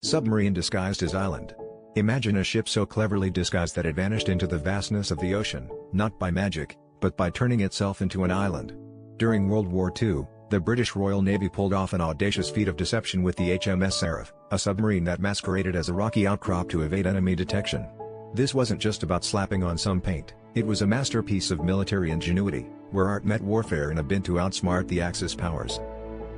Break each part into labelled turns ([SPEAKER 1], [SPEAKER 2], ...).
[SPEAKER 1] Submarine disguised as island. Imagine a ship so cleverly disguised that it vanished into the vastness of the ocean, not by magic, but by turning itself into an island. During World War II, the British Royal Navy pulled off an audacious feat of deception with the HMS Seraph, a submarine that masqueraded as a rocky outcrop to evade enemy detection. This wasn't just about slapping on some paint, it was a masterpiece of military ingenuity, where art met warfare in a bid to outsmart the Axis powers.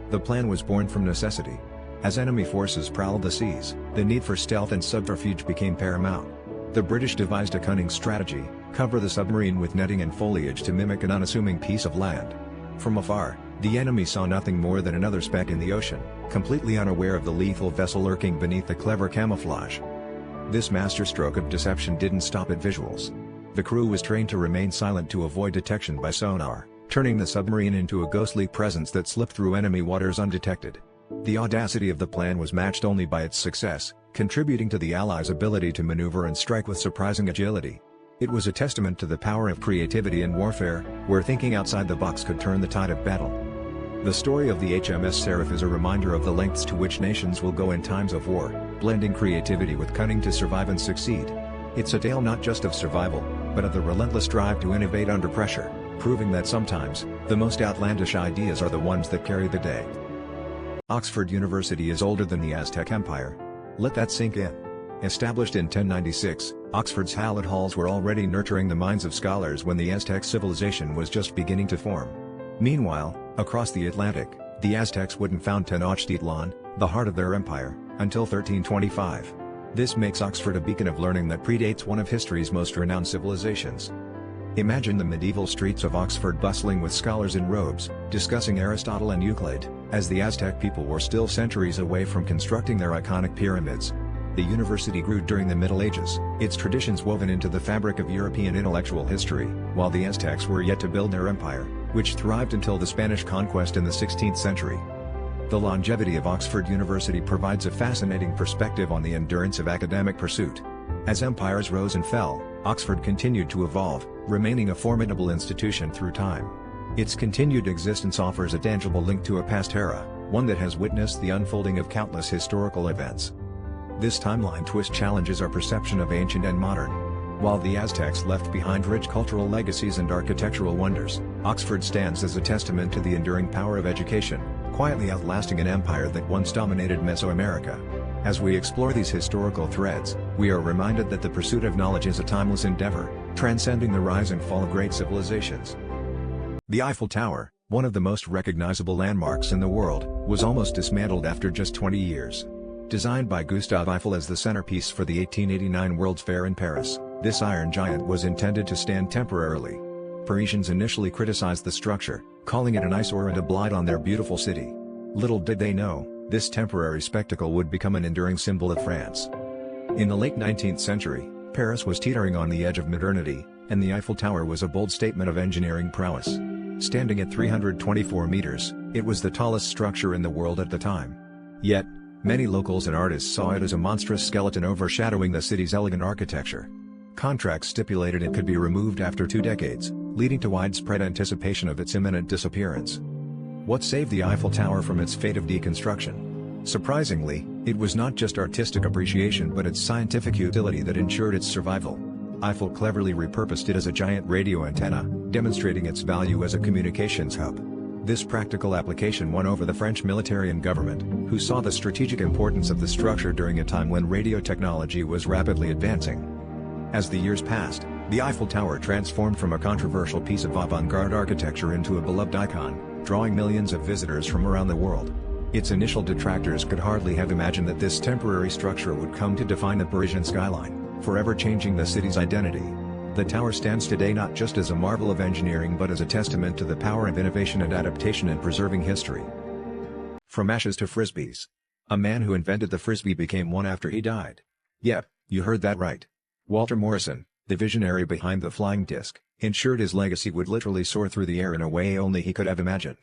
[SPEAKER 1] The plan was born from necessity. As enemy forces prowled the seas, the need for stealth and subterfuge became paramount. The British devised a cunning strategy: cover the submarine with netting and foliage to mimic an unassuming piece of land. From afar, the enemy saw nothing more than another speck in the ocean, completely unaware of the lethal vessel lurking beneath the clever camouflage. This masterstroke of deception didn't stop at visuals. The crew was trained to remain silent to avoid detection by sonar, turning the submarine into a ghostly presence that slipped through enemy waters undetected. The audacity of the plan was matched only by its success, contributing to the Allies' ability to maneuver and strike with surprising agility. It was a testament to the power of creativity in warfare, where thinking outside the box could turn the tide of battle. The story of the HMS Seraph is a reminder of the lengths to which nations will go in times of war, blending creativity with cunning to survive and succeed. It's a tale not just of survival, but of the relentless drive to innovate under pressure, proving that sometimes, the most outlandish ideas are the ones that carry the day. Oxford University is older than the Aztec Empire. Let that sink in. Established in 1096, Oxford's hallowed halls were already nurturing the minds of scholars when the Aztec civilization was just beginning to form. Meanwhile, across the Atlantic, the Aztecs wouldn't found Tenochtitlan, the heart of their empire, until 1325. This makes Oxford a beacon of learning that predates one of history's most renowned civilizations. Imagine the medieval streets of Oxford bustling with scholars in robes, discussing Aristotle and Euclid, as the Aztec people were still centuries away from constructing their iconic pyramids. The university grew during the Middle Ages, its traditions woven into the fabric of European intellectual history, while the Aztecs were yet to build their empire, which thrived until the Spanish conquest in the 16th century. The longevity of Oxford University provides a fascinating perspective on the endurance of academic pursuit. As empires rose and fell, Oxford continued to evolve, remaining a formidable institution through time. Its continued existence offers a tangible link to a past era, one that has witnessed the unfolding of countless historical events. This timeline twist challenges our perception of ancient and modern. While the Aztecs left behind rich cultural legacies and architectural wonders, Oxford stands as a testament to the enduring power of education, quietly outlasting an empire that once dominated Mesoamerica. As we explore these historical threads, we are reminded that the pursuit of knowledge is a timeless endeavor, transcending the rise and fall of great civilizations. The Eiffel Tower, one of the most recognizable landmarks in the world, was almost dismantled after just 20 years. Designed by Gustave Eiffel as the centerpiece for the 1889 World's Fair in Paris, this iron giant was intended to stand temporarily. Parisians initially criticized the structure, calling it an eyesore and a blight on their beautiful city. Little did they know, this temporary spectacle would become an enduring symbol of France. In the late 19th century, Paris was teetering on the edge of modernity, and the Eiffel Tower was a bold statement of engineering prowess. Standing at 324 meters, it was the tallest structure in the world at the time. Yet, many locals and artists saw it as a monstrous skeleton overshadowing the city's elegant architecture. Contracts stipulated it could be removed after 2 decades, leading to widespread anticipation of its imminent disappearance. What saved the Eiffel Tower from its fate of deconstruction? Surprisingly, it was not just artistic appreciation but its scientific utility that ensured its survival. Eiffel cleverly repurposed it as a giant radio antenna, demonstrating its value as a communications hub. This practical application won over the French military and government, who saw the strategic importance of the structure during a time when radio technology was rapidly advancing. As the years passed, the Eiffel Tower transformed from a controversial piece of avant-garde architecture into a beloved icon, drawing millions of visitors from around the world. Its initial detractors could hardly have imagined that this temporary structure would come to define the Parisian skyline, forever changing the city's identity. The tower stands today not just as a marvel of engineering but as a testament to the power of innovation and adaptation in preserving history. From ashes to Frisbees. A man who invented the Frisbee became one after he died. Yep, you heard that right. Walter Morrison, the visionary behind the flying disc, ensured his legacy would literally soar through the air in a way only he could have imagined.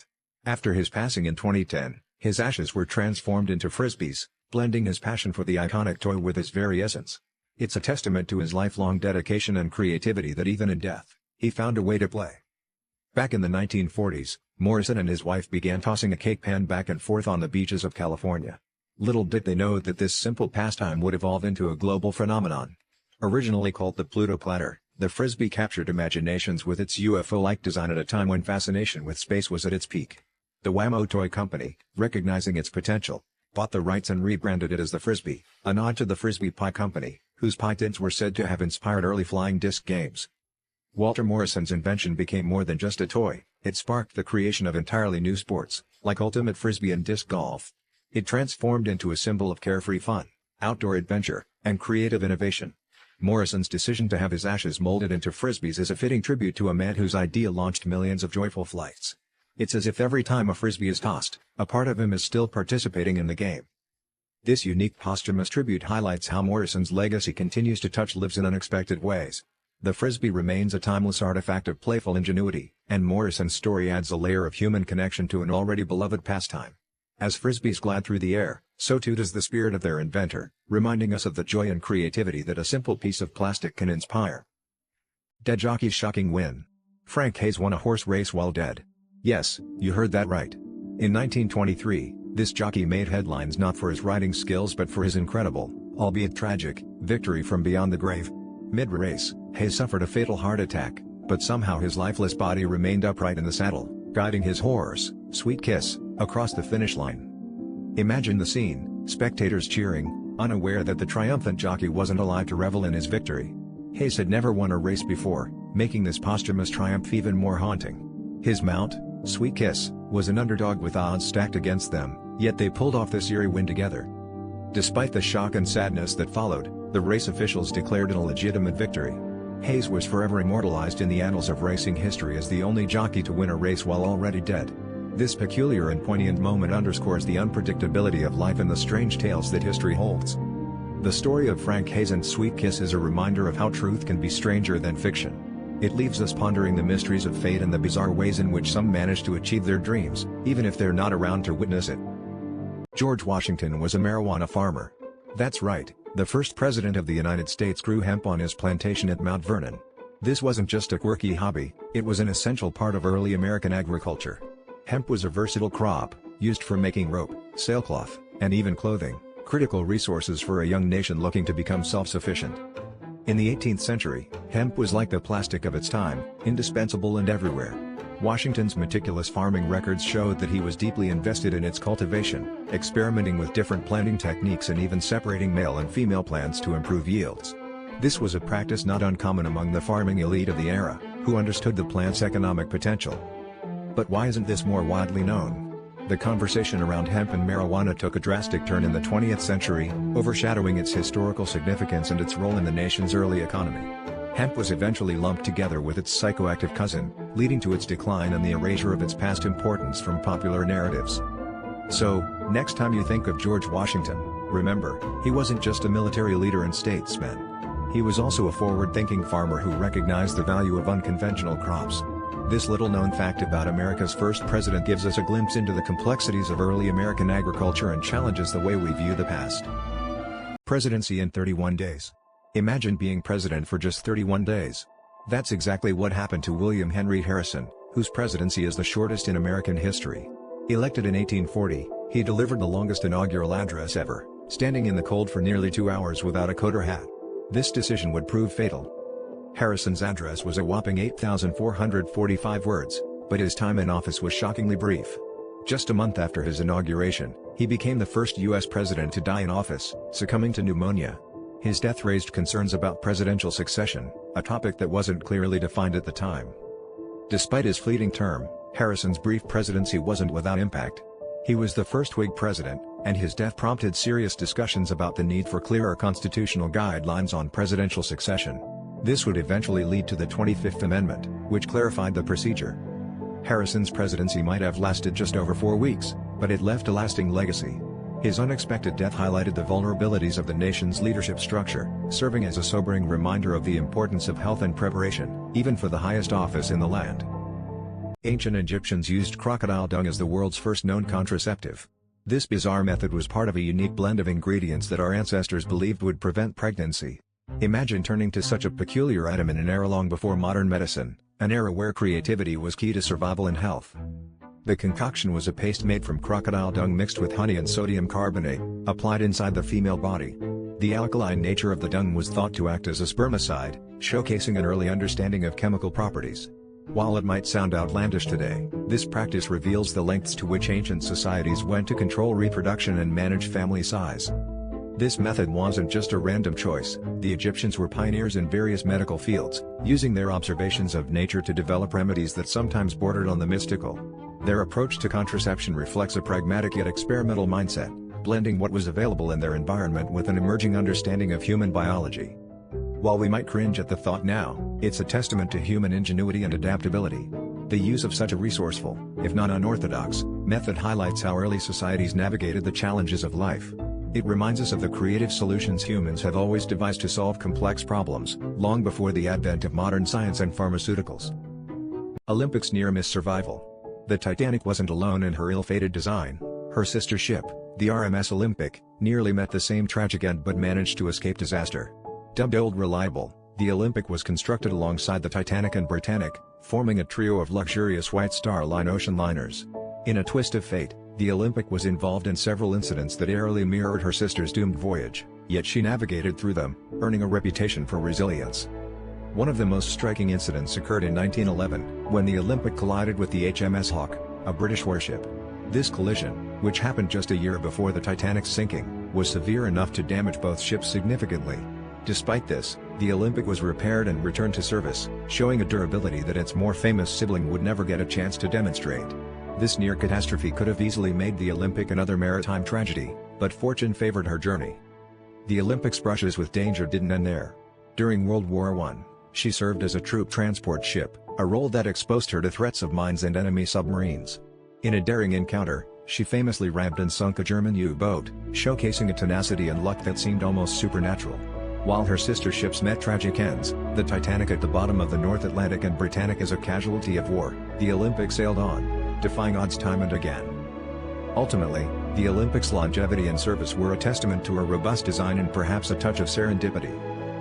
[SPEAKER 1] After his passing in 2010, his ashes were transformed into Frisbees, blending his passion for the iconic toy with his very essence. It's a testament to his lifelong dedication and creativity that even in death, he found a way to play. Back in the 1940s, Morrison and his wife began tossing a cake pan back and forth on the beaches of California. Little did they know that this simple pastime would evolve into a global phenomenon. Originally called the Pluto platter, the Frisbee captured imaginations with its UFO-like design at a time when fascination with space was at its peak. The Wham-O toy company, recognizing its potential, bought the rights and rebranded it as the Frisbee, a nod to the Frisbee Pie Company, whose pie tins were said to have inspired early flying disc games. Walter Morrison's invention became more than just a toy, it sparked the creation of entirely new sports, like ultimate Frisbee and disc golf. It transformed into a symbol of carefree fun, outdoor adventure, and creative innovation. Morrison's decision to have his ashes molded into Frisbees is a fitting tribute to a man whose idea launched millions of joyful flights. It's as if every time a Frisbee is tossed, a part of him is still participating in the game. This unique posthumous tribute highlights how Morrison's legacy continues to touch lives in unexpected ways. The Frisbee remains a timeless artifact of playful ingenuity, and Morrison's story adds a layer of human connection to an already beloved pastime. As Frisbees glide through the air, so too does the spirit of their inventor, reminding us of the joy and creativity that a simple piece of plastic can inspire. Dead jockey's shocking win. Frank Hayes won a horse race while dead. Yes, you heard that right. In 1923, this jockey made headlines not for his riding skills but for his incredible, albeit tragic, victory from beyond the grave. Mid-race, Hayes suffered a fatal heart attack, but somehow his lifeless body remained upright in the saddle, guiding his horse, Sweet Kiss, across the finish line. Imagine the scene, spectators cheering, unaware that the triumphant jockey wasn't alive to revel in his victory. Hayes had never won a race before, making this posthumous triumph even more haunting. His mount, Sweet Kiss, was an underdog with odds stacked against them, yet they pulled off this eerie win together. Despite the shock and sadness that followed, the race officials declared it a legitimate victory. Hayes was forever immortalized in the annals of racing history as the only jockey to win a race while already dead. This peculiar and poignant moment underscores the unpredictability of life and the strange tales that history holds. The story of Frank Hayes and Sweet Kiss is a reminder of how truth can be stranger than fiction. It leaves us pondering the mysteries of fate and the bizarre ways in which some manage to achieve their dreams, even if they're not around to witness it. George Washington was a marijuana farmer. That's right, the first president of the United States grew hemp on his plantation at Mount Vernon. This wasn't just a quirky hobby, it was an essential part of early American agriculture. Hemp was a versatile crop, used for making rope, sailcloth, and even clothing, critical resources for a young nation looking to become self-sufficient. In the 18th century, hemp was like the plastic of its time, indispensable and everywhere. Washington's meticulous farming records showed that he was deeply invested in its cultivation, experimenting with different planting techniques and even separating male and female plants to improve yields. This was a practice not uncommon among the farming elite of the era, who understood the plant's economic potential. But why isn't this more widely known? The conversation around hemp and marijuana took a drastic turn in the 20th century, overshadowing its historical significance and its role in the nation's early economy. Hemp was eventually lumped together with its psychoactive cousin, leading to its decline and the erasure of its past importance from popular narratives. So, next time you think of George Washington, remember, he wasn't just a military leader and statesman. He was also a forward-thinking farmer who recognized the value of unconventional crops. This little-known fact about America's first president gives us a glimpse into the complexities of early American agriculture and challenges the way we view the past. Presidency in 31 days. Imagine being president for just 31 days. That's exactly what happened to William Henry Harrison, whose presidency is the shortest in American history. Elected in 1840, he delivered the longest inaugural address ever, standing in the cold for nearly 2 hours without a coat or hat. This decision would prove fatal. Harrison's address was a whopping 8,445 words, but his time in office was shockingly brief. Just a month after his inauguration, he became the first U.S. president to die in office, succumbing to pneumonia. His death raised concerns about presidential succession, a topic that wasn't clearly defined at the time. Despite his fleeting term, Harrison's brief presidency wasn't without impact. He was the first Whig president, and his death prompted serious discussions about the need for clearer constitutional guidelines on presidential succession. This would eventually lead to the 25th Amendment, which clarified the procedure. Harrison's presidency might have lasted just over 4 weeks, but it left a lasting legacy. His unexpected death highlighted the vulnerabilities of the nation's leadership structure, serving as a sobering reminder of the importance of health and preparation, even for the highest office in the land. Ancient Egyptians used crocodile dung as the world's first known contraceptive. This bizarre method was part of a unique blend of ingredients that our ancestors believed would prevent pregnancy. Imagine turning to such a peculiar item in an era long before modern medicine, an era where creativity was key to survival and health. The concoction was a paste made from crocodile dung mixed with honey and sodium carbonate, applied inside the female body. The alkaline nature of the dung was thought to act as a spermicide, showcasing an early understanding of chemical properties. While it might sound outlandish today, this practice reveals the lengths to which ancient societies went to control reproduction and manage family size. This method wasn't just a random choice. The Egyptians were pioneers in various medical fields, using their observations of nature to develop remedies that sometimes bordered on the mystical. Their approach to contraception reflects a pragmatic yet experimental mindset, blending what was available in their environment with an emerging understanding of human biology. While we might cringe at the thought now, it's a testament to human ingenuity and adaptability. The use of such a resourceful, if not unorthodox, method highlights how early societies navigated the challenges of life. It reminds us of the creative solutions humans have always devised to solve complex problems, long before the advent of modern science and pharmaceuticals. Olympics near-miss survival. The Titanic wasn't alone in her ill-fated design. Her sister ship, the RMS Olympic, nearly met the same tragic end but managed to escape disaster. Dubbed Old Reliable, the Olympic was constructed alongside the Titanic and Britannic, forming a trio of luxurious White Star Line ocean liners. In a twist of fate, the Olympic was involved in several incidents that eerily mirrored her sister's doomed voyage, yet she navigated through them, earning a reputation for resilience. One of the most striking incidents occurred in 1911, when the Olympic collided with the HMS Hawke, a British warship. This collision, which happened just a year before the Titanic's sinking, was severe enough to damage both ships significantly. Despite this, the Olympic was repaired and returned to service, showing a durability that its more famous sibling would never get a chance to demonstrate. This near catastrophe could have easily made the Olympic another maritime tragedy, but fortune favored her journey. The Olympic's brushes with danger didn't end there. During World War I, she served as a troop transport ship, a role that exposed her to threats of mines and enemy submarines. In a daring encounter, she famously rammed and sunk a German U-boat, showcasing a tenacity and luck that seemed almost supernatural. While her sister ships met tragic ends, the Titanic at the bottom of the North Atlantic and Britannic as a casualty of war, the Olympic sailed on, defying odds time and again. Ultimately, the Olympic's longevity and service were a testament to her robust design and perhaps a touch of serendipity.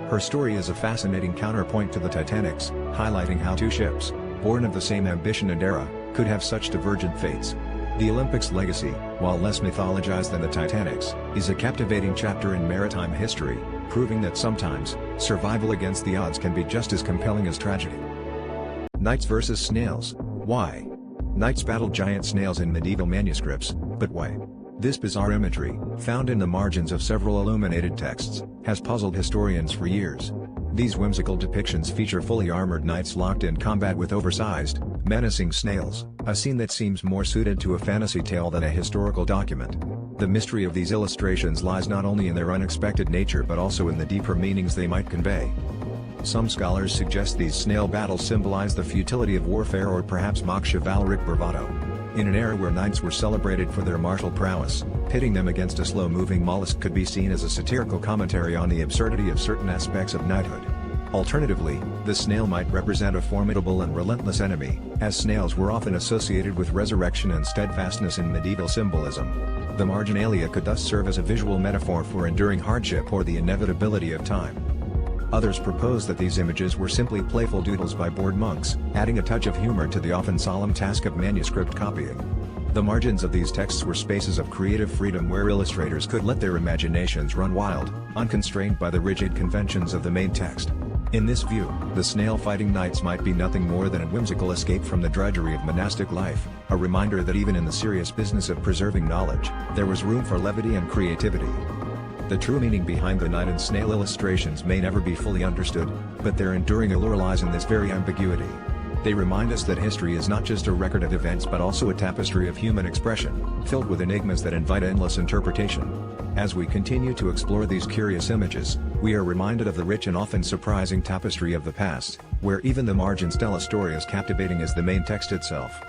[SPEAKER 1] Her story is a fascinating counterpoint to the Titanic's, highlighting how two ships, born of the same ambition and era, could have such divergent fates. The Olympic's legacy, while less mythologized than the Titanic's, is a captivating chapter in maritime history, proving that sometimes, survival against the odds can be just as compelling as tragedy. Knights versus snails. Why? Knights battled giant snails in medieval manuscripts, but why? This bizarre imagery, found in the margins of several illuminated texts, has puzzled historians for years. These whimsical depictions feature fully armored knights locked in combat with oversized, menacing snails, a scene that seems more suited to a fantasy tale than a historical document. The mystery of these illustrations lies not only in their unexpected nature but also in the deeper meanings they might convey. Some scholars suggest these snail battles symbolize the futility of warfare or perhaps mock chivalric bravado. In an era where knights were celebrated for their martial prowess, pitting them against a slow-moving mollusk could be seen as a satirical commentary on the absurdity of certain aspects of knighthood. Alternatively, the snail might represent a formidable and relentless enemy, as snails were often associated with resurrection and steadfastness in medieval symbolism. The marginalia could thus serve as a visual metaphor for enduring hardship or the inevitability of time. Others propose that these images were simply playful doodles by bored monks, adding a touch of humor to the often solemn task of manuscript copying. The margins of these texts were spaces of creative freedom where illustrators could let their imaginations run wild, unconstrained by the rigid conventions of the main text. In this view, the snail-fighting knights might be nothing more than a whimsical escape from the drudgery of monastic life, a reminder that even in the serious business of preserving knowledge, there was room for levity and creativity. The true meaning behind the knight and snail illustrations may never be fully understood, but their enduring allure lies in this very ambiguity. They remind us that history is not just a record of events but also a tapestry of human expression, filled with enigmas that invite endless interpretation. As we continue to explore these curious images, we are reminded of the rich and often surprising tapestry of the past, where even the margins tell a story as captivating as the main text itself.